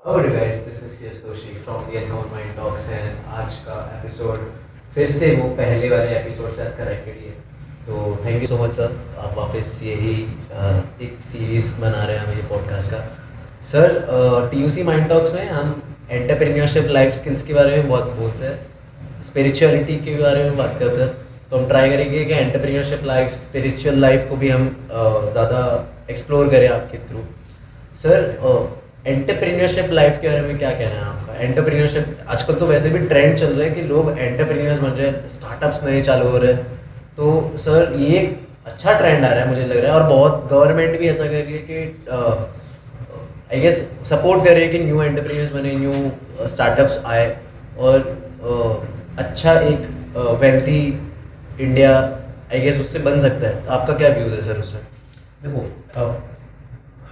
Alright guys, this is Yash Doshi from the Unknown Mind Talks and आज का episode फिर से वो पहले वाले एपिसोड से कनेक्टेड ही है। तो thank you so much sir, आप वापस यही एक सीरीज़ बना रहे हैं हम ये पॉडकास्ट का। सर TUC माइंड टॉक्स में हम एंटरप्रेन्योरशिप लाइफ स्किल्स के बारे में बहुत बोलते हैं, स्पिरिचुअलिटी के बारे में बात करते हैं। तो हम ट्राई करेंगे कि एंटरप्रेन्योरशिप लाइफ, स्पिरिचुअल लाइफ को भी हम ज़्यादा एक्सप्लोर करें आपके थ्रू। सर एंटरप्रेन्योरशिप लाइफ के बारे में क्या कहना है आपका? एंटरप्रेन्योरशिप आजकल तो वैसे भी ट्रेंड चल रहा है कि लोग एंटरप्रेन्योर्स बन रहे हैं, स्टार्टअप्स नए चालू हो रहे हैं। तो सर ये एक अच्छा ट्रेंड आ रहा है मुझे लग रहा है, और बहुत गवर्नमेंट भी ऐसा कर रही है कि आई गेस सपोर्ट कर रही है कि न्यू एंटरप्रेन्योर्स बने, न्यू स्टार्टअप्स आए और अच्छा एक वेल्थी इंडिया आई गेस उससे बन सकता है। तो आपका क्या व्यूज़ है सर उसमें? देखो,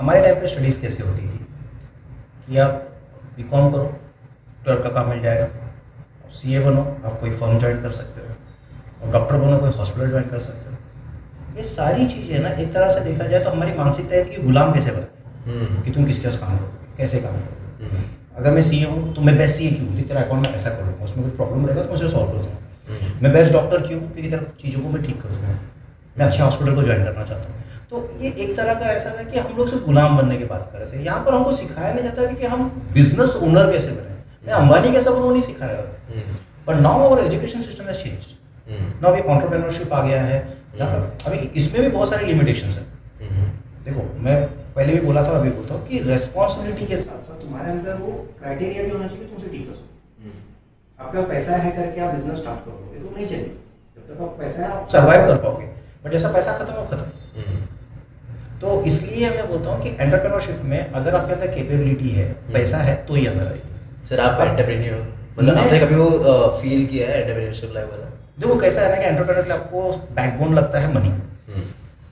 हमारे टाइम पे स्टडीज़ कैसे होती थी कि आप बीकॉम करो, क्लर्क का काम मिल जाएगा, आप सीए बनो, आप कोई फर्म ज्वाइन कर सकते हो, और डॉक्टर बनो, कोई हॉस्पिटल ज्वाइन कर सकते हो। ये सारी चीज़ें ना एक तरह से देखा जाए तो हमारी मानसिकता है कि गुलाम कैसे बने, कि तुम किसके पास काम करोगे, कैसे काम करोगे। अगर मैं सीए हूँ तो मैं बेस्ट सीए क्यों, कि तेरा अकाउंट में ऐसा कर दूँगा, उसमें कोई प्रॉब्लम रहेगा तो मैं उसे सॉल्व कर दूँगा। मैं बेस्ट डॉक्टर क्यों, क्योंकि तेरा चीज़ों को मैं ठीक कर दूँगा, मैं अच्छे हॉस्पिटल को ज्वाइन करना चाहता हूँ। तो ये एक तरह का ऐसा था कि हम लोग सिर्फ गुलाम बनने की बात कर रहे थे। यहाँ पर हमको सिखाया नहीं जाता कि हम बिजनेस ओनर कैसे बने, मैं अंबानी कैसे बनूँ नहीं सिखाया जाता। But now our education system has changed. Now अभी एंटरप्रेन्योरशिप आ गया है, जहाँ पर अभी इसमें भी बहुत सारी लिमिटेशंस है। देखो, मैं पहले भी बोला था और अभी बोलता हूँ कि रेस्पॉन्सिबिलिटी के साथ साथ तुम्हारे अंदर वो क्राइटेरिया भी होना चाहिए, तुम उसे ठीक कर सको। आपका पैसा है करके आप बिजनेस स्टार्ट करोगे तो नहीं चलेगी। जब तक आप पैसा है आप सर्वाइव कर पाओगे, बट जैसा पैसा खत्म हो खत्म। तो इसलिए मैं बोलता हूँ कि एंटरप्रेन्योरशिप में अगर आपके अंदर कैपेबिलिटी है, पैसा है, तो ही अंदर आएगी। सर आप एंटरप्रेन्योर मतलब आपने कभी वो फील किया है एंटरप्रेन्योरशिप लाइफ वाला? देखो कैसा है ना कि एंटरप्रेन्योर के लिए आपको बैकबोन लगता है money,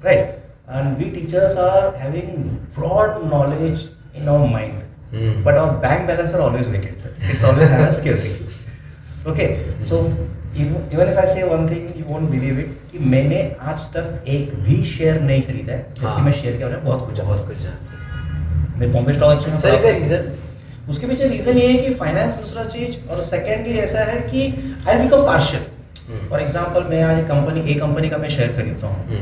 right? And we teachers are having broad knowledge in our mind, but our bank balance are always vacate, it's always have a scarcity. Okay, so even if I say one thing you won't believe it कि मैंने आज तक एक भी share नहीं खरीदा है, जबकि मैं शेयर के बारे में बहुत कुछ जानता। मैं बॉम्बे स्टॉक एक्सचेंज में सर का रीजन, उसके पीछे रीजन ये है कि फाइनेंस दूसरा चीज, और सेकेंडली ऐसा है कि I become partial. For example, मैं आज ए कंपनी का मैं शेयर खरीदता हूँ,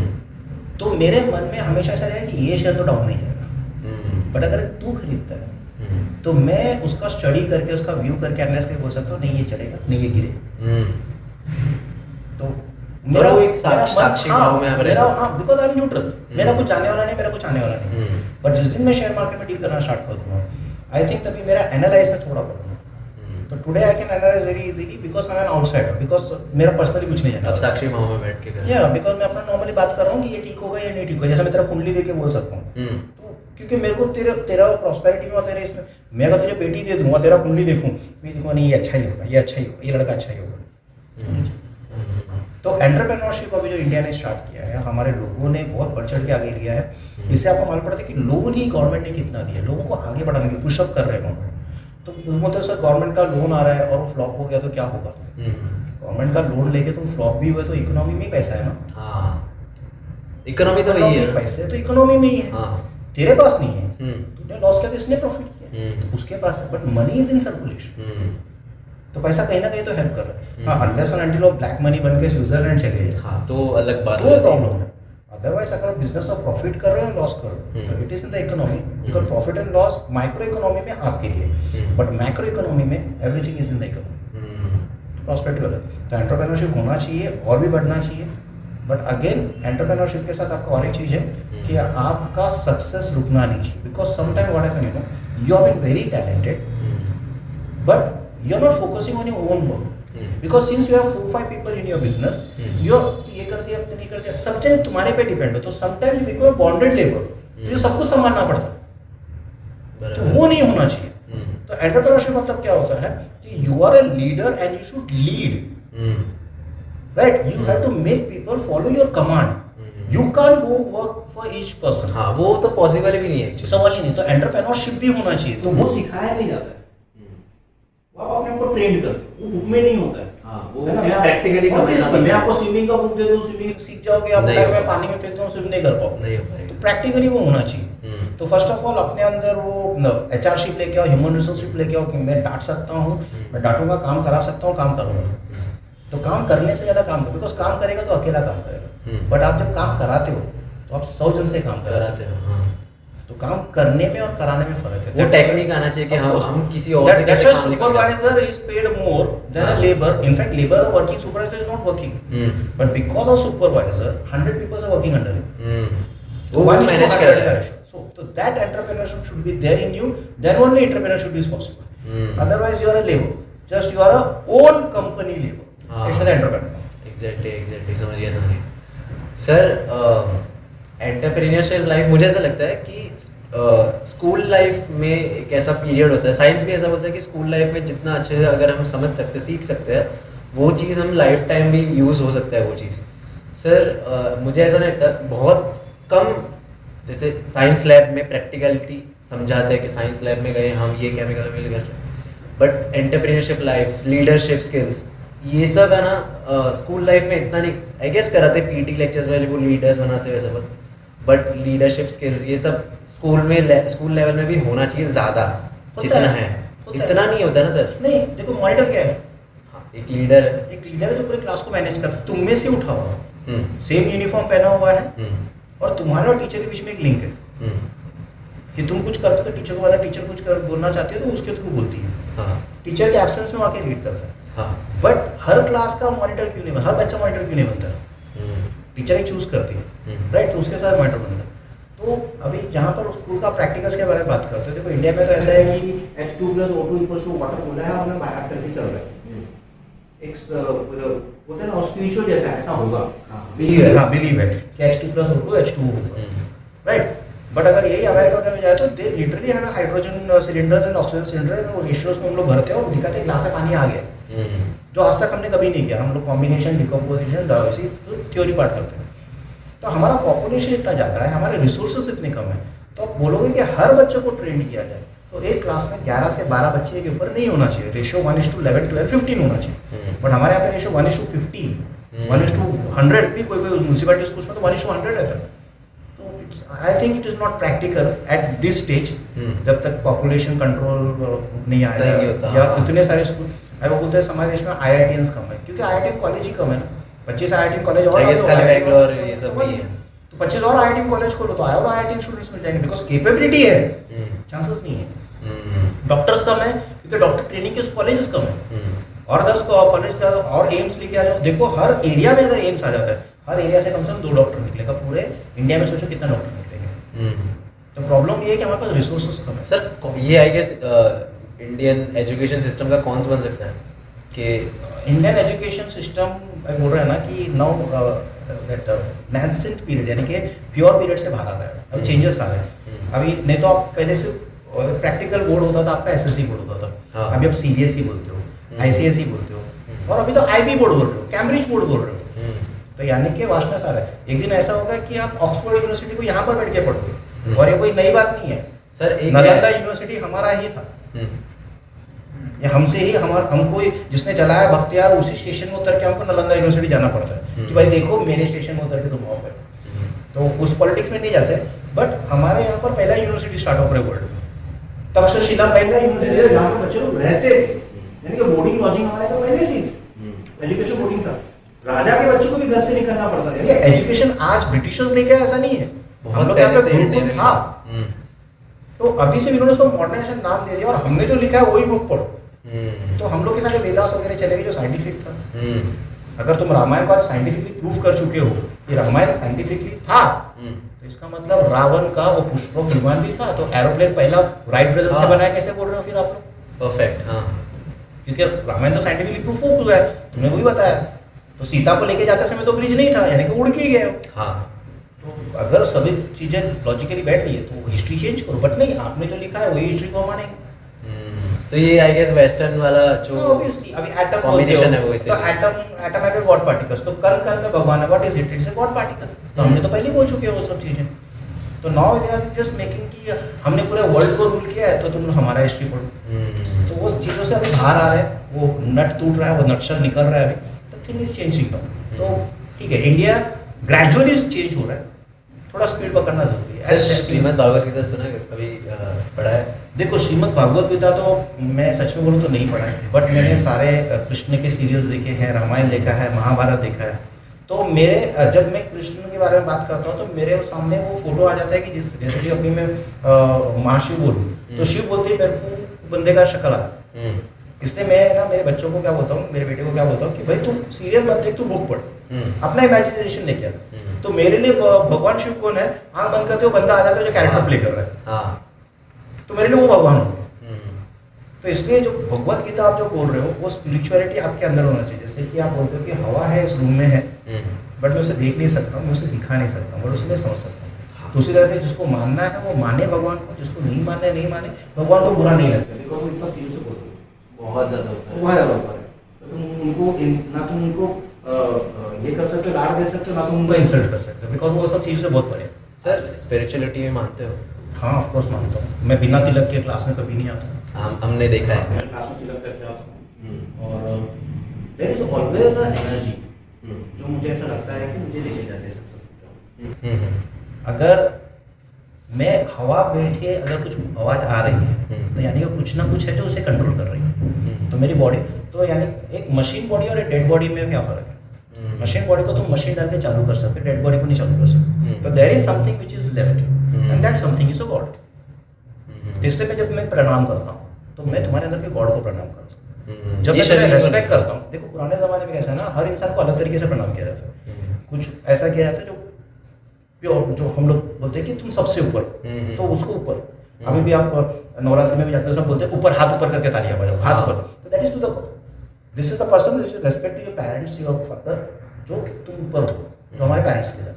तो मेरे मन में हमेशा ऐसा रहेगा कि ये शेयर तो डाउन नहीं जाएगा। बट अगर तू खरीदता है तो मैं उसका स्टडी करके, उसका व्यू करके, एनालाइज करके बोल सकता हूँ नहीं ये चलेगा, नहीं ये गिरे। तो मेरा वो एक साक्षी भाव में मेरा, बिकॉज आई एम न्यूट्रल, मेरा कुछ जाने वाला नहीं, मेरा कुछ आने वाला नहीं। बट जिस दिन मैं शेयर मार्केट में डील करना स्टार्ट कर दूंगा, आई थिंक तभी मेरा एनालाइज में थोड़ा पड़ूंगा। तो today I can analyse very easily because I am an outsider, because मेरा पर्सनली कुछ नहीं जाना। अब साक्षी भाव में बैठ के या बिकॉज मैं अपना नॉर्मली बात कर रहा हूँ कि ये ठीक होगा या नहीं ठीक होगा, जैसा मैं तेरा कुंडली देके बोल सकता हूँ। तो क्योंकि मेरे को तेरा प्रॉस्पेरिटी में और तेरे इसमें, मैं अगर तुझे बेटी दे दूंगा, तेरा कुंडली देखूँ, मैं देखूंगा नहीं ये अच्छा ही होगा, ये अच्छा ही होगा, ये लड़का अच्छा ही होगा। तो एंटरप्रेन्योरशिप अभी जो इंडिया ने स्टार्ट किया है, हमारे लोगों ने बहुत बढ़ चढ़ के आगे लिया है। इससे आपको मालूम पड़ता है कि लोन ही गवर्नमेंट ने कितना दिया, लोगों को आगे बढ़ाने के पुशअप कर रहे हैं गवर्नमेंट। तो बोलते सर गवर्नमेंट का लोन आ रहा है और वो फ्लॉप हो गया तो क्या होगा? गवर्नमेंट का लोन लेके तुम फ्लॉप भी हुए तो इकोनॉमी में ही पैसा है ना। इकोनॉमी तो वही है, पैसे तो इकोनॉमी में ही है। तेरे पास नहीं है, तुमने लॉस किया तो इसने प्रॉफिट किया, तो उसके पास है, but money is in circulation. तो पैसा कहीं ना कहीं तो हेल्प कर रहा है। हाँ, अनलेस एंड अनटिल वो ब्लैक मनी बन के स्विट्जरलैंड चले जाए, हाँ तो अलग बात है, तो प्रॉब्लम है। अदरवाइज अगर बिजनेस में प्रॉफिट कर रहे हो, लॉस कर रहे हो, तो it is in the economy, because profit and loss micro economy में आपके लिए, बट मैक्रो इकोनॉमी में everything is in the economy. Prospective है, तो एंटरप्रेन्योरशिप होना चाहिए और भी बढ़ना चाहिए। बट अगेन एंटरप्रेन्योरशिप के साथ आपको और एक चीज़ है कि आपका सक्सेस रुकना नहीं चाहिए, because sometime what happen, you know, you are being very talented but you are not focusing on your own work, because since you have 4-5 people in your business, you ये कर दिया, नहीं कर दिया, सब चीज तुम्हारे पे डिपेंड हो, तो sometimes you become bonded labour, तो ये सब कुछ संभालना पड़ता है, तो वो नहीं होना चाहिए। तो एंटरप्रेन्योरशिप मतलब क्या होता है कि you are a leader and you should lead, right? You have to make people follow your command, you can't go work for each person. हाँ, वो तो पॉसिबल भी नहीं है, सवाल ही नहीं। तो एंटरप्रेन्योरशिप भी होना चाहिए, तो वो सिखाया नहीं जाता है, वो आप अपने को ट्रेंड करते हो, वो बुक में नहीं होता है। हाँ, वो प्रैक्टिकली समझना। मैं आपको स्विमिंग का बुक दे दूं, स्विमिंग सीख जाओगे, आप में पानी में फेंक दूं, स्विम नहीं कर पाओगे, नहीं हो पाएगा। तो प्रैक्टिकली वो होना चाहिए। तो फर्स्ट ऑफ ऑल अपने अंदर वो एचआरशिप लेके आओ, ह्यूमन रिसोर्सशिप लेके आओ कि मैं डांट सकता हूँ, मैं डांटूंगा, काम करा सकता हूँ, काम करूँगा। तो काम करने से ज़्यादा काम करो, बिकॉज काम करेगा तो अकेला काम करेगा, बट आप जब काम कराते हो तो आप 100 जन से काम कराते हो। हाँ। तो काम करने में और कराने में फर्क है। वो टेक्निक आना चाहिए कि हम किसी और से कैसे काम नहीं कर supervisor is paid more than a labour. In fact labour working, supervisor is not working, but because of supervisor 100 people are working under him. वो मैनेज कर रहा है। So that entrepreneurship should be there in you, then only entrepreneurship is possible. Otherwise you are a labor, just you are a own company labor. It's an entrepreneur. Exactly समझ गया sir. Entrepreneurship life, मुझे ऐसा लगता है कि school life में एक ऐसा पीरियड होता है, साइंस भी ऐसा बोलता है कि स्कूल लाइफ में जितना अच्छे से अगर हम समझ सकते, सीख सकते हैं, वो चीज़ हम लाइफ टाइम भी यूज़ हो सकता है वो चीज़। सर मुझे ऐसा नहीं लगता, बहुत कम जैसे साइंस लैब में प्रैक्टिकलिटी समझाते हैं कि साइंस लैब में गए हम ये केमिकल मिल कर, but entrepreneurship life, leadership skills, ये सब है ना स्कूल लाइफ में इतना नहीं आई गेस कराते, पीटी लेक्चर्स में वो लीडर्स बनाते हैं वैसे, बट लीडरशिप स्किल्स ये सब स्कूल लेवल में भी होना चाहिए ज़्यादा जितना है। इतना नहीं होता ना सर। नहीं, देखो मॉनिटर क्या है? हाँ, एक लीडर है। एक लीडर है जो पूरे क्लास को मैनेज करता है। तुम में से उठा हुआ, सेम यूनिफॉर्म पहना हुआ है, और तुम्हारे और टीचर के बीच में एक लिंक है कि तुम कुछ करते हो तो टीचर को पता, टीचर कुछ बोलना चाहती है तो उसके थ्रू बोलती है। टीचर के एब्सेंस में आके रीड करता है। बट हर क्लास का मॉनिटर क्यों नहीं, हर बच्चा मॉनिटर क्यों नहीं बनता है? टीचर एक चूज करती है, राइट? तो उसके साथ मॉनिटर बनता है। तो अभी जहाँ पर स्कूल का प्रैक्टिकल्स के बारे में बात करते हैं, देखो इंडिया में तो ऐसा है कि H2 + O2 = वाटर बोला है और मैं बाहर करके चल रहा है। एक बोलते हैं ना स्पिरिचुअल जैसा ऐसा होगा, बिलीव है कि H2 + O2 H2O होगा, राइट? बट अगर यही अमेरिका में जाए तो they literally have hydrogen cylinders and oxygen cylinders, और रेशियोज में हम लोग भरते हैं और दिखाते हैं ग्लास में पानी आ गया, जो आज तक हमने कभी नहीं किया। हम लोग combination, decomposition, diversity theory part करते हैं। तो हमारा पॉपुलेशन इतना ज़्यादा है, हमारे रिसोर्सेज इतने कम है, तो आप बोलोगे कि हर बच्चे को ट्रेन किया जाए, तो एक क्लास में 11 से 12 बच्चे के ऊपर नहीं होना चाहिए। रेशियो 1:11, 12, 15 होना चाहिए। बट हमारे यहाँ पे रेशियो 1:50, 1:100 भी कोई म्यूनसिपैलिटी स्कूल्स में तो 1:100 रहता है। तो I think it is not practical at this stage, जब तक पॉपुलेशन कंट्रोल नहीं आएगा या इतने सारे स्कूल। वो बोलते हैं हमारे देश में IITians कम है, क्योंकि IIT कॉलेज ही कम है ना। 25 IIT कॉलेज और बैंगलोर ये सब भी है, तो 25 और IIT कॉलेज खोलो तो और IIT स्टूडेंट्स मिल जाएंगे, बिकॉज कैपेबिलिटी है, चांसेस नहीं है। डॉक्टर्स कम है क्योंकि डॉक्टर ट्रेनिंग के कॉलेजेस कम है, और 10 कॉलेज का और एम्स लेके आ जाओ। देखो हर एरिया में अगर एम्स आ जाता है, हर एरिया से कम 2 डॉक्टर निकलेगा। पूरे इंडिया में सोचो कितना डॉक्टर निकलेंगे। तो प्रॉब्लम ये है कि हमारे पास रिसोर्सेस कम है। सर ये I guess Indian education system का कौन बन सकता है कि इंडियन एजुकेशन सिस्टम बोल रहे हैं ना कि नाउ दैट नैसेंट पीरियड, यानी कि प्योर पीरियड से बाहर आ रहा है। अब चेंजेस आ रहे हैं। अभी नहीं तो आप पहले से प्रैक्टिकल बोर्ड होता था, आपका SSC बोर्ड होता था। अभी आप CBSE बोलते हो, ICSE बोलते हो, और अभी तो IB बोर्ड बोल रहे हो, कैम्ब्रिज बोर्ड बोल रहे हो। तो यानी कि वास्टनेस आ रहा है। एक दिन ऐसा होगा कि आप ऑक्सफोर्ड यूनिवर्सिटी को यहाँ पर बैठ के पढ़ोगे, और ये कोई नई बात नहीं है सर। नालंदा यूनिवर्सिटी हमारा ही था, या हमसे ही हमको जिसने चलाया बख्तियार, उसी स्टेशन में उतर के हमको नालंदा यूनिवर्सिटी जाना पड़ता है कि भाई देखो मेरे स्टेशन में उतर के तुम आओ पर। तो उस पॉलिटिक्स में नहीं जाते। बट हमारे यहाँ पर पहला यूनिवर्सिटी स्टार्ट हो रहा है वर्ल्ड में, तक्षशिला पहला यूनिवर्सिटी है जहाँ पे बच्चे लोग रहते थे, यानी कि बोर्डिंग लॉजिंग हमारे यहाँ पहले से एजुकेशन बोर्डिंग था। राजा के बच्चों को भी घर से निकलना पड़ता था, यानी एजुकेशन आज ब्रिटिशर्स ने किया ऐसा नहीं है, हम लोग यहाँ पे गुरुकुल था। तो अभी से इन्होंने उसको मॉडर्नाइजेशन नाम दे दिया, और हमने जो लिखा है वही बुक पढ़ो। तो हम लोग के सारे वेदास वगैरह चले गए जो साइंटिफिक था। अगर तुम रामायण को आज साइंटिफिकली प्रूव कर चुके हो कि रामायण साइंटिफिकली था, तो इसका मतलब रावण का वो पुष्पक विमान भी था। तो एरोप्लेन पहला राइट ब्रदर्स ने बनाया, कैसे बोल रहे हो फिर आप लोग? परफेक्ट। हाँ, क्योंकि रामायण तो साइंटिफिकली प्रूफ हो चुका है, तुमने वही बताया। तो सीता को लेके जाते समय तो ब्रिज नहीं था, यानी कि उड़ के गए। हाँ, तो अगर सभी चीजें लॉजिकली बैठ रही है तो हिस्ट्री चेंज करो, बट नहीं, आपने जो लिखा है वही हिस्ट्री को मानेंगे। तो ये आई गेस वेस्टर्न वाला जो ऑब्वियसली अभी एटम कॉम्बिनेशन है वो, इसे तो एटम है गॉड पार्टिकल्स, तो कण में भगवान है, what is it? It's a God particle. तो हमने तो पहले ही बोल चुके हैं वो सब चीजें। तो now they are just making कि हमने पूरे वर्ल्ड को रूल किया है, तो तुम हमारा हिस्ट्री पढ़ो। तो वो चीजों से अभी बाहर आ रहा है, वो नट टूट रहा है, वो नटशल निकल रहा है अभी। तो थिंग इज चेंजिंग नाउ। तो ठीक है, इंडिया ग्रेजुअली चेंज हो रहा है, थोड़ा स्पीड पकड़ना जरूरी सर है। श्रीमद् भागवत गीता सुना है कभी? पढ़ा है? देखो श्रीमद् भागवत गीता तो मैं सच में बोलूँ तो नहीं पढ़ा है, बट मैंने सारे कृष्ण के सीरियल्स देखे हैं, रामायण देखा है, महाभारत देखा है। तो मेरे जब मैं कृष्ण के बारे में बात करता हूँ तो मेरे सामने वो फोटो आ जाता है कि जैसे कि अभी मैं महाशिव बोलूँ तो शिव बोलते ही मेरे को बंदे का शक्ल आता। इसलिए मैं ना मेरे बच्चों को क्या बोलता हूँ, मेरे बेटे को क्या बोलता हूँ कि भाई तू सीरियल मत देख, तू बुक पढ़, अपना इमेजिनेशन लेके आ। तो मेरे लिए भगवान शिव कौन है? आंख बंद करते हो बंदा आ जाता है जो कैरेक्टर प्ले कर रहा है। हाँ। तो मेरे लिए वो भगवान हो गया। तो इसलिए जो भगवत गीता आप जो बोल रहे हो वो स्पिरिचुअलिटी आपके अंदर होना चाहिए। जैसे कि आप बोलते हो कि हवा है इस रूम में है, बट मैं उसे देख नहीं सकता हूँ, मैं उसे दिखा नहीं सकता हूँ, बट उसे मैं समझ सकता हूँ। तो उसी तरह से जिसको मानना है वो माने भगवान को, जिसको नहीं मानना है नहीं माने। भगवान को बुरा नहीं लगता बिकॉज वो इस सब चीज़ों से बोलते हैं बहुत ज़्यादा होता है। बहुत ज़्यादा ऊपर है। तो तुम उनको ना तुम उनको ये कर सकते हो, लाड दे सकते हो, ना तुम उनको इंसल्ट कर सकते हो, बिकॉज वो सब चीज़ों से बहुत परे है। सर स्पिरिचुअलिटी में मानते हो? हाँ ऑफ कोर्स मानता हूँ। मैं बिना तिलक के क्लास में कभी नहीं आता हूँ। हमने देखा है। मैं क्लास में तिलक करके आता हूँ और there is always a energy जो मुझे ऐसा लगता है कि मुझे लेके जाते हैं सक्सेस की तरफ। अगर मैं हवा बैठ के अगर कुछ आवाज़ आ रही है तो यानी कि कुछ ना कुछ है जो उसे कंट्रोल कर रही है। तो मेरी बॉडी तो यानी एक मशीन बॉडी और एक डेड बॉडी में क्या फ़र्क है? मशीन बॉडी को तुम मशीन डाल के चालू कर सकते हो, डेड बॉडी को नहीं चालू कर सकते। तो there is something which is left and that something is a god. तो इसलिए मैं जब मैं प्रणाम करता हूँ तो मैं तुम्हारे अंदर के गॉड को प्रणाम करता हूँ। जब मैं तुम्हें रेस्पेक्ट करता हूँ, देखो पुराने ज़माने में कैसा है ना, हर इंसान को अलग तरीके से प्रणाम किया जाता है। कुछ ऐसा किया जाता है जो प्योर, जो हम लोग बोलते हैं कि तुम सबसे ऊपर, तो उसको ऊपर। अभी भी आप नवरात्रि में भी जाते हो, सब बोलते हैं ऊपर, हाथ ऊपर करके तालियां बजाओ, हाथ ऊपर। तो that is to the this is the person which respect your parents, your father, जो तुम ऊपर हो, जो हमारे पेरेंट्स के लिए।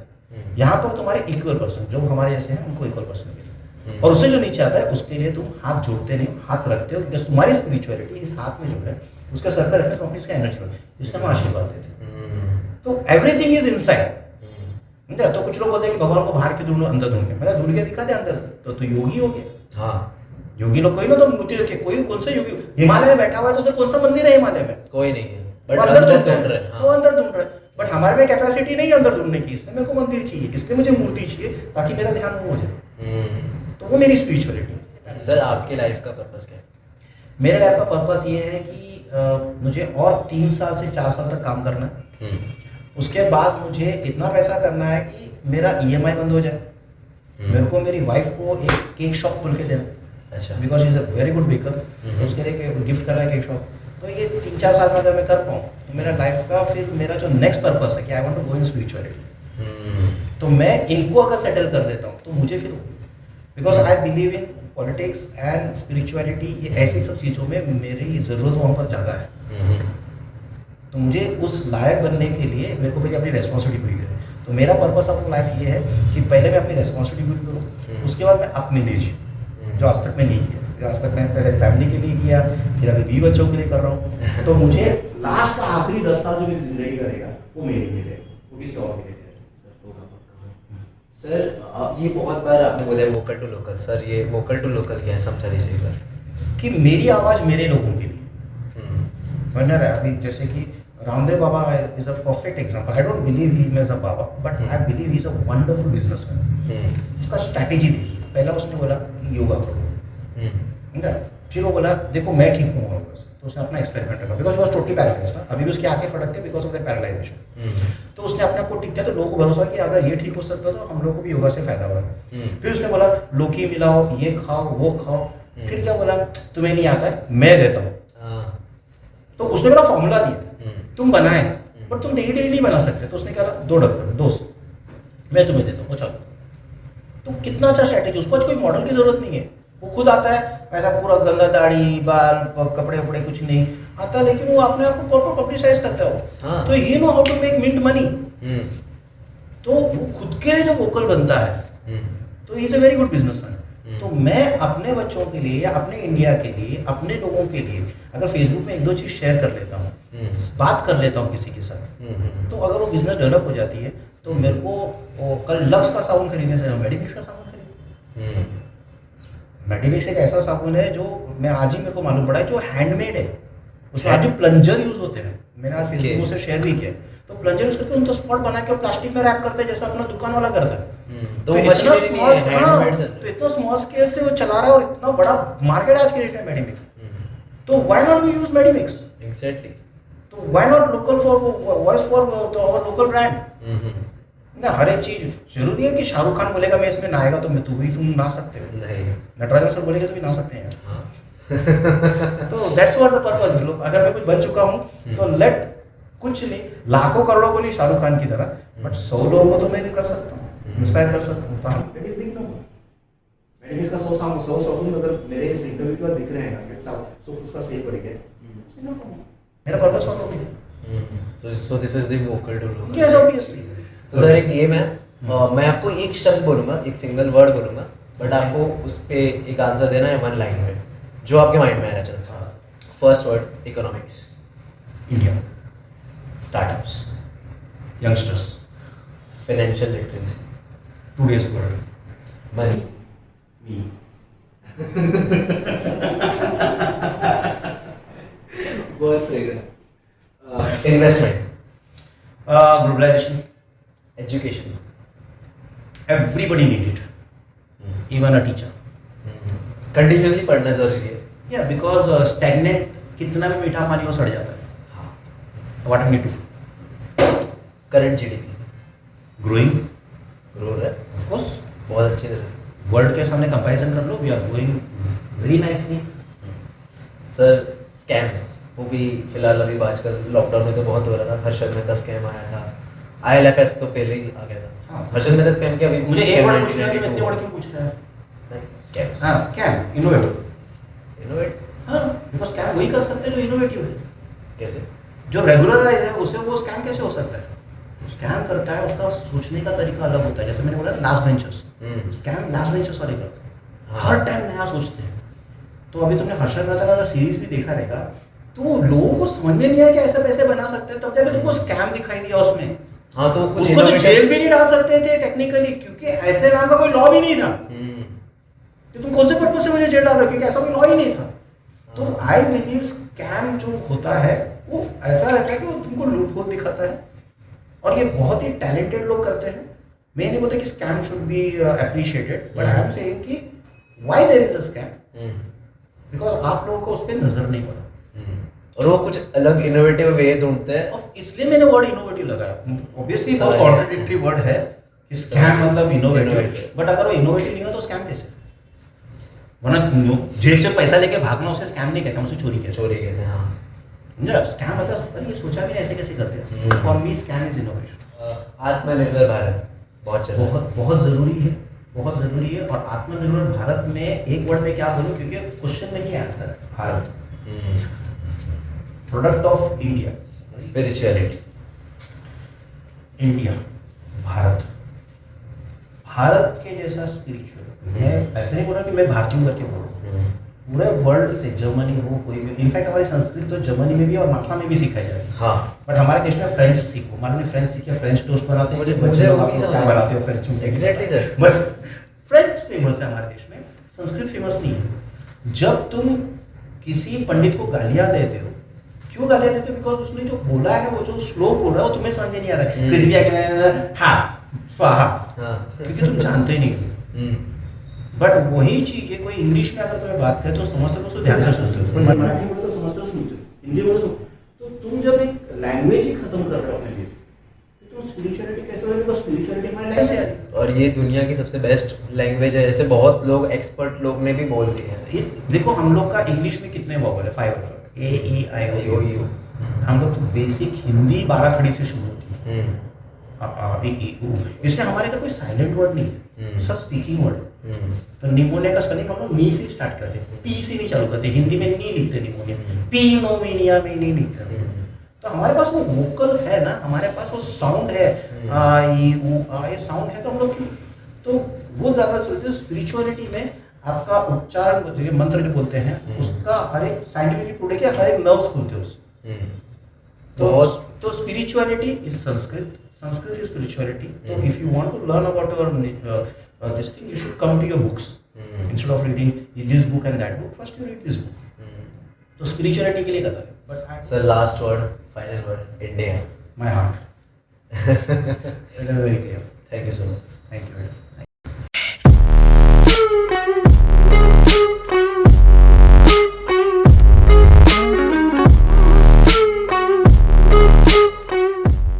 यहाँ पर तुम्हारे इक्वल पर्सन जो हमारे जैसे हैं उनको इक्वल पर्सन मिले, और उससे जो नीचे आता है उसके लिए तुम हाथ जोड़ते नहीं, हाथ रखते हो, क्योंकि तुम्हारी स्पिरिचुअलिटी इस हाथ में जो है उसका सर पर रखने तो इसका एनर्जी बढ़े, जिससे हम आशीर्वाद देते हैं। तो एवरीथिंग इज इनसाइड। तो कुछ लोग बोलते हैं कि भगवान को बाहर के ढूंढो अंदर ढूंढ के, मैंने ढूंढ के दिखा दे अंदर, तो योगी हो गया। हाँ योगी लोग कोई ना तो मूर्ति रखे, कोई कौन सा योगी हिमालय में बैठा हुआ है तो उधर कौन सा मंदिर है हिमालय में? कोई नहीं है, बट अंदर ढूंढ ढूंढ रहे रहे हैं। हैं। वो अंदर ढूंढ रहे हैं, बट हमारे में कैपेसिटी नहीं है अंदर ढूंढने की, इसलिए मेरे को मंदिर चाहिए, इसलिए मुझे मूर्ति चाहिए ताकि मेरा ध्यान वो हो जाए। तो वो मेरी स्पिरिचुअलिटी। सर आपके लाइफ का पर्पस क्या है? मेरे लाइफ का पर्पस ये है कि मुझे और 3 साल से 4 साल तक काम करना है। उसके बाद मुझे इतना पैसा करना है कि मेरा EMI बंद हो जाए। मेरे को मेरी वाइफ को एक केक शॉप खोल के देना। अच्छा। Because is a very good baker, तो उसके लिए गिफ्ट करना है केक शॉप। तो ये 3-4 साल में अगर मैं कर पाऊँ तो मेरा लाइफ का फिर मेरा जो नेक्स्ट पर्पस है कि I want to go in spirituality, तो मैं इनको अगर सेटल कर देता हूँ तो मुझे फिर, because I believe in politics and spirituality, ये ऐसी सब चीज़ों में मेरी ज़रूरत वहाँ पर ज़्यादा है। तो मुझे उस लायक बनने के लिए मेरे को पहले अपनी रेस्पॉन्सिबिलिटी पूरी करें। तो मेरा पर्पस ऑफ लाइफ ये है कि पहले मैं अपनी रेस्पॉन्सिबिलिटी पूरी करूँ, उसके बाद मैं अपने लिए जीऊँ, जो आज तक मैं नहीं किया। जो आज तक मैं पहले फैमिली के लिए किया, फिर अभी 20 बच्चों के लिए कर रहा हूँ। तो मुझे लास्ट का आखिरी 10 साल जो मेरी जिंदगी का रहेगा वो मेरे लिए रहेगा, वो किसी और के लिए सर ये बहुत बार आपने बोला है वोकल टू लोकल। सर ये वोकल टू लोकल क्या है, समझा दीजिए एक बार। कि मेरी आवाज़ मेरे लोगों के लिए बन रहा है। अभी जैसे कि Ramdev Baba is a perfect example. I don't believe he is a baba, but I believe he is a wonderful businessman. उसका स्ट्रैटेजी देखिए, पहला उसने बोला कि योगा करो, ठीक है। फिर वो बोला देखो मैं ठीक हूँ योगा से, तो उसने अपना एक्सपेरिमेंट रखा, बिकॉज वॉज टोटली पैरालाइज ना, अभी भी उसकी आंखें फटकती है बिकॉज ऑफ दैट पैरालाइजेशन। तो उसने अपने आप को ठीक किया, तो लोगों को भरोसा कि अगर ये ठीक हो सकता तो हम लोग को भी योगा से फायदा होगा। फिर उसने बोला लौकी मिलाओ, ये खाओ, वो खाओ। फिर क्या बोला, तुम्हें नहीं आता है मैं देता हूँ। तो उसने मेरा फॉर्मूला दिया, तुम बनाए, बट तुम डेली डेली नहीं बना सकते। तो उसने कहा 2 डॉक्टर 200 मैं तुम्हें देता हूँ, चलो। तो कितना अच्छा स्ट्रैटेजी, उसको आज कोई मॉडल की जरूरत नहीं है, वो खुद आता है, ऐसा पूरा गंदा दाढ़ी बाल कपड़े वपड़े कुछ नहीं आता, लेकिन वो अपने आप को प्रॉपर पब्लिसाइज करता है वो। तो ये know how to make mint money. तो वो खुद के लिए जो वोकल बनता है, तो is a very good businessman. तो मैं अपने बच्चों के लिए या अपने इंडिया के लिए, अपने लोगों के लिए अगर फेसबुक में 1-2 चीज़ शेयर कर लेता हूँ, बात कर लेता हूँ किसी के साथ, तो अगर वो बिजनेस डेवलप हो जाती है, तो मेरे को कल लक्स का साबुन खरीदने से मेडिमिक्स का साबुन खरीद। मेडिमिक्स एक ऐसा साबुन है जो मैं आज ही मेरे को मालूम पड़ा है, जो हैंडमेड है। उसमें आज भी प्लंजर यूज होते हैं, मैंने आज फेसबुक से शेयर भी किया। तो प्लंजर यूज करके उन तो स्पॉट बना के प्लास्टिक में रैप करते हैं, जैसा अपना दुकान वाला करता है। दो तो इतना मशीनरी भी स्मॉल, है, हाँ, हैंडमेड से। तो इतना स्मॉल स्केल से वो चला रहा है और इतना बड़ा मार्केट आज के डेट में मेडिमिक्स, तो why not we use Medimix, exactly. तो why not local for voice for our local brand ना। हर एक चीज जरूरी है कि शाहरुख खान बोलेगा मैं इसमें नहाएगा तो मैं तुम ना सकते हो, नहीं। नटराजन सर बोलेगा तो भी ना सकते हैं। हाँ। तो दैट्स व्हाट द पर्पस। लोग अगर मैं कुछ बन चुका हूँ तो लेट, कुछ नहीं लाखों करोड़ों को नहीं शाहरुख खान की तरह, बट 100 लोगों को तो मैं भी कर सकता हूँ, इंस्पायर कर सकता हूँ। तो हम मैंने का 100 साबुन अगर मेरे इस इंटरव्यू के बाद दिख रहे हैं कि साहब सो उसका सही पड़ेगा, मेरा पर्पस और हो गया। So this is the vocal to local. Yes, obviously. तो सर एक गेम है, मैं आपको एक शब्द बोलूंगा, एक सिंगल वर्ड बोलूंगा, बट आपको उस पे एक आंसर देना है 1 लाइन में, जो आपके माइंड में आ रहा है अचानक। First word economics, India, startups, youngsters, financial literacy, today's world, money, me बहुत सही है। Investment, globalisation, education, everybody need it, even a teacher. Continuously पढ़ना जरूरी है। या बिकॉज स्टैग्नेंट कितना भी मीठा पानी हो सड़ जाता है। हाँ। Water need to current GDP growing, grow रहा है ऑफ कोर्स। बहुत अच्छी तरह से। वर्ल्ड के सामने कंपैरिजन कर लो, we are growing very nicely. Sir scams, वो भी फिलहाल अभी आजकल लॉकडाउन में तो बहुत हो रहा था, हर्षद मेहता स्कैम आया था, IL&FS तो पहले ही आ गया था। हाँ। हर्षद मेहता स्कैम के अभी मुझे एक वर्ड पूछना है कि मैं इतने वर्ड क्यों पूछ रहा है? स्कैम्स। हाँ, स्कैम, इनोवेटिव। इनोवेट हाँ, बिकॉज स्कैम वही कर सकते हैं जो इनोवेटिव है। कैसे? जो रेगुलराइज है उसे वो स्कैम कैसे हो सकता है? स्कैम करता है उसका सोचने का तरीका अलग होता है। जैसे मैंने बोला last benchers, scam last benchers वाले करते हैं, हाँ। हर टाइम नया सोचते हैं। तो अभी तुमने हर्षद मेहता का सीरीज भी देखा रहेगा, तो लोगों को समझ में नहीं आया कि ऐसे पैसे बना सकते हैं, तब जाके तुमको स्कैम दिखाई दिया उसमें। हाँ, तो कुछ उसको तो innovative- जेल भी नहीं डाल सकते थे टेक्निकली, क्योंकि ऐसे नाम का कोई लॉ भी नहीं था। तो तुम कौन से पर्पज से मुझे जेल डाल रहे हो, क्योंकि ऐसा कोई लॉ ही नहीं था। तो आई बिलीव स्कैम जो होता है वो ऐसा रहता है कि वो तुमको लूप होल दिखाता है, और ये बहुत ही टैलेंटेड लोग करते हैं। मैं नहीं बोलता कि scam should be appreciated, but I am saying कि why there is a scam, because आप लोगों को उस पर नजर नहीं पड़ा। और वो कुछ अलग इनोवेटिव वे ढूंढते हैं। और इसलिए मैंने वर्ड इनोवेटिव लगाया। ऑब्वियसली बहुत समझ गया। कॉन्ट्रडिक्टरी वर्ड है कि स्कैम मतलब इनोवेटिव, Innovative। बट अगर वो इनोवेटिव नहीं हो तो स्कैम कैसे? वरना जेब से पैसा लेके भागना उसे स्कैम नहीं कहते, हम उसे चोरी कहते हैं। चोरी कहते हैं। हाँ। समझा? स्कैम मतलब अरे ये सोचा भी नहीं ऐसे कैसे करते हैं। Hmm. For me scam is innovation. Atmanirbhar Bharat बहुत चल रहा है। बहुत बहुत जरूरी है, बहुत जरूरी है। और आत्मनिर्भर भारत में एक वर्ड में क्या बोलूं, क्योंकि क्वेश्चन में ही आंसर है। Bharat, product of India, spirituality, India, Bharat. Bharat के जैसा स्पिरिचुअल, मैं ऐसे नहीं बोल रहा कि मैं भारतीय करके बोल रहा हूँ, पूरे वर्ल्ड से, जर्मनी हो कोई भी, इनफैक्ट हमारी संस्कृत तो जर्मनी में भी और नासा में भी सीखा जाए। हाँ। बट हमारे देश में फ्रेंच सीखो, मान लो फ्रेंच सीखे, फ्रेंच टोस्ट बनाते हैं। मुझे बच्चे लोग वो भी आपको समझ क्या आया। बनाते हो फ्रेंच में? Exactly, sir. But French famous है हमारे देश में, संस्कृत फेमस नहीं है। जब तुम किसी पंडित को गालियां देते हो, क्यों गालियां देते हो? बिकॉज उसने जो बोला है, वो जो श्लोक बोल रहा है, वो तुम्हें समझ में नहीं आ रहा है। कुछ भी आके हाँ स्वाहा, हाँ। क्योंकि तुम जानते ही नहीं हो। बट वही चीज है, कोई इंग्लिश में अगर तुम्हें बात करे तो समझते हो, उसको ध्यान से सुनते हो। कोई मराठी बोले तो समझते हो, सुनते हो, हिंदी बोले तो तुम जब एक लैंग्वेज ही खत्म कर रहे हो अपने लिए, तो तुम स्पिरिचुअलिटी कैसे हो? बिकॉज स्पिरिचुअलिटी हमारी लाइफ से आ रही है। और ये दुनिया की सबसे बेस्ट लैंग्वेज है, ऐसे बहुत लोग, एक्सपर्ट लोग ने भी बोल दिया है। ये देखो, हम लोग का इंग्लिश में कितने वोवल है? 5 alphabet, A E I O you. हम लोग तो बेसिक हिंदी 12 खड़ी से शुरू होती है, ई ई उ। इसमें हमारे तो कोई साइलेंट वर्ड नहीं है, सब स्पीकिंग वर्ड है। तो निमोनिया का स्पेलिंग हम लोग नी से स्टार्ट करते हैं, पी से नहीं चालू करते। हिंदी में नहीं लिखते निमोनिया, पी नोमिनिया में नहीं लिखते। तो हमारे पास वो वोकल है ना, हमारे पास वो साउंड है, आ ई उ आ, ये साउंड है। तो हम लोग क्यों, तो वो ज्यादा चलते हैं। स्पिरिचुअलिटी में आपका उच्चारण, जो मंत्र जो बोलते हैं, उसका हर एक साइंटिफिकली प्रूव है कि हर एक नर्व्स खुलते हैं उससे। तो spirituality is Sanskrit, Sanskrit is spirituality. तो if you want to learn about your this thing, you should come to your books instead of reading this book and that book. First you read this book. तो spirituality के लिए कथा है। But sir last word, final word, India. My heart. Very clear. Thank you so much. Thank you.